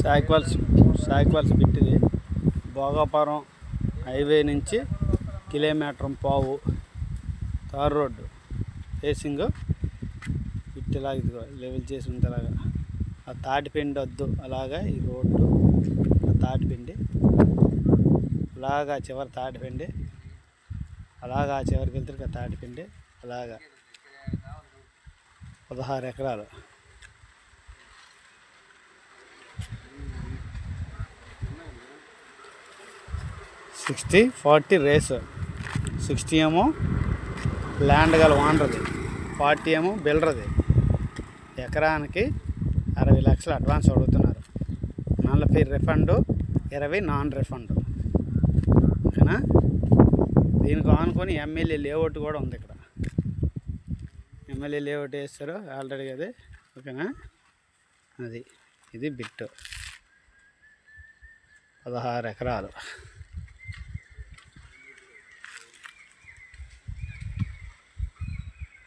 సాయిక్వాల్స్ bit ఇది. Bhogapuram highway నుంచి kilometre పావు తార్ రోడ్డు ఫేసింగ్ బిట్ ఇలాగ ఇదిగో లెవెల్ చేసి ఉంటేలాగా ఆ తాటిపిండి వద్దు అలాగా ఈ రోడ్డు ఆ తాటిపిండి అలాగా చివరి తాటిపిండి అలాగా ఆ చివరికి వెళ్తారు ఆ తాటిపిండి అలాగా 16 ఎకరాలు. Sixty 40 race. 60 ఏమో ల్యాండ్ గల ఓనర్ది, 40 ఏమో బిల్డర్ది. ఎకరానికి 60 లక్షలు అడ్వాన్స్ అడుగుతున్నారు. 40 రిఫండ్, 20 నాన్ రిఫండ్. ఓకేనా? దీనికి ఆనుకొని ఎమ్మెల్యే లేఅవుట్ కూడా ఉంది. ఇక్కడ ఎమ్మెల్యే లేఅవుట్ వేస్తారు ఆల్రెడీ అది. ఓకేనా? ఇది బిట్టు 16 ఎకరాలు.